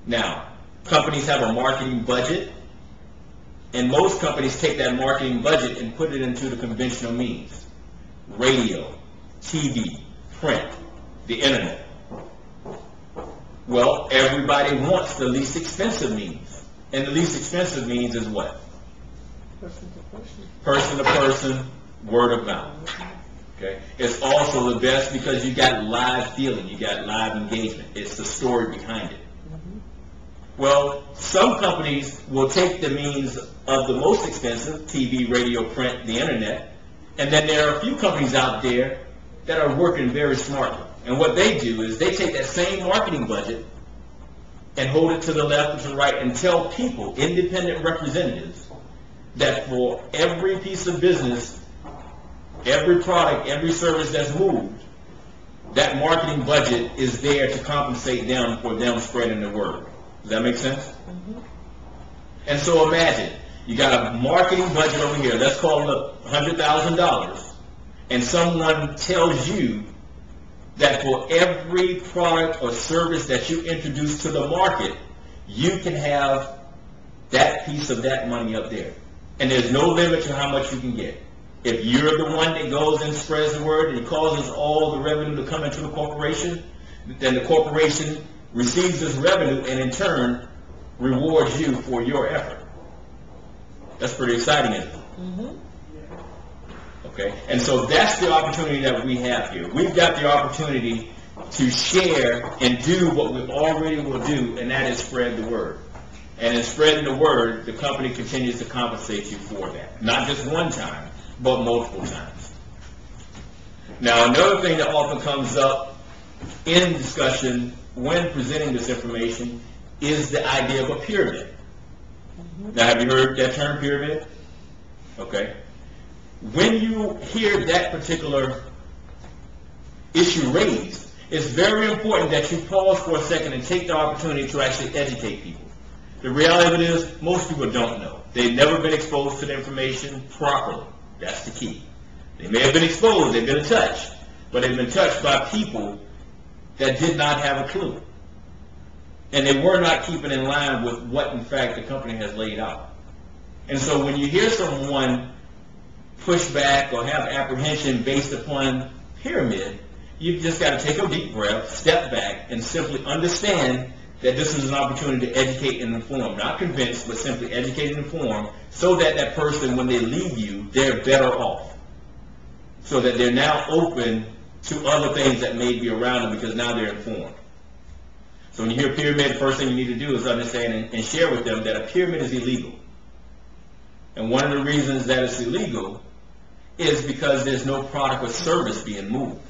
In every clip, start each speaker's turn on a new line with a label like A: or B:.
A: Now, companies have a marketing budget, and most companies take that marketing budget and put it into the conventional means. Radio, TV, print, the internet. Well, everybody wants the least expensive means. And the least expensive means is what? Person to person, word of mouth. Okay? It's also the best because you got live feeling, you got live engagement. It's the story behind it. Well, some companies will take the means of the most expensive, TV, radio, print, the internet, and then there are a few companies out there that are working very smartly. And what they do is they take that same marketing budget and hold it to the left or to the right and tell people, independent representatives, that for every piece of business, every product, every service that's moved, that marketing budget is there to compensate them for them spreading the word. Does that make sense? Mm-hmm. And so imagine, you got a marketing budget over here, let's call it $100,000, and someone tells you that for every product or service that you introduce to the market, you can have that piece of that money up there. And there's no limit to how much you can get. If you're the one that goes and spreads the word and causes all the revenue to come into the corporation, then the corporation receives this revenue and in turn rewards you for your effort. That's pretty exciting, isn't it? Mm-hmm. Okay, and so that's the opportunity that we have here. We've got the opportunity to share and do what we already will do, and that is spread the word. And in spreading the word, the company continues to compensate you for that. Not just one time, but multiple times. Now, another thing that often comes up in discussion when presenting this information is the idea of a pyramid. Mm-hmm. Now, have you heard that term, pyramid? Okay. When you hear that particular issue raised, it's very important that you pause for a second and take the opportunity to actually educate people. The reality of it is, most people don't know. They've never been exposed to the information properly. That's the key. They may have been exposed, they've been touched, but they've been touched by people that did not have a clue. And they were not keeping in line with what, in fact, the company has laid out. And so when you hear someone push back or have apprehension based upon pyramid, you've just got to take a deep breath, step back, and simply understand that this is an opportunity to educate and inform. Not convince, but simply educate and inform, so that that person, when they leave you, they're better off. So that they're now open to other things that may be around them because now they're informed. So when you hear pyramid, the first thing you need to do is understand and share with them that a pyramid is illegal. And one of the reasons that it's illegal is because there's no product or service being moved.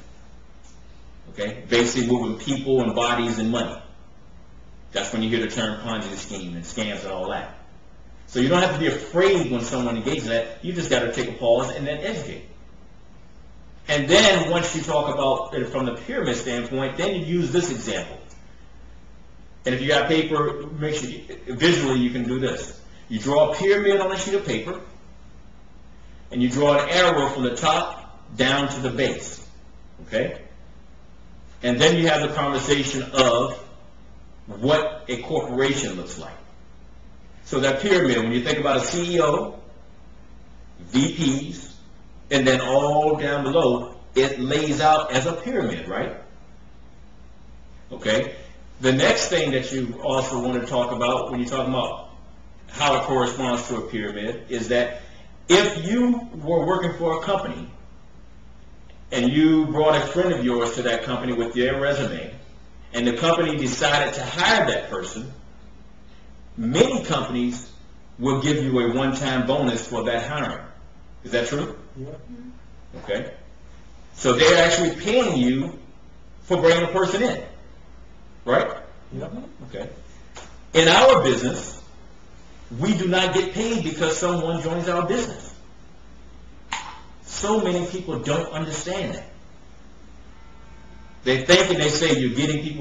A: Okay? Basically moving people and bodies and money. That's when you hear the term Ponzi scheme and scams and all that. So you don't have to be afraid when someone engages that. You just got to take a pause and then educate. And then once you talk about it from the pyramid standpoint, then you use this example. And if you got paper, make sure visually you can do this. You draw a pyramid on a sheet of paper, and you draw an arrow from the top down to the base. Okay? And then you have the conversation of what a corporation looks like. So that pyramid, when you think about a CEO, VPs, and then all down below, it lays out as a pyramid, right? Okay? The next thing that you also want to talk about when you're talking about how it corresponds to a pyramid is that if you were working for a company and you brought a friend of yours to that company with their resume, and the company decided to hire that person, many companies will give you a one-time bonus for that hiring. Is that true? Yeah. Okay. So they're actually paying you for bringing a person in. Right? Yeah. Okay. In our business, we do not get paid because someone joins our business. So many people don't understand that. They think and they say you're getting people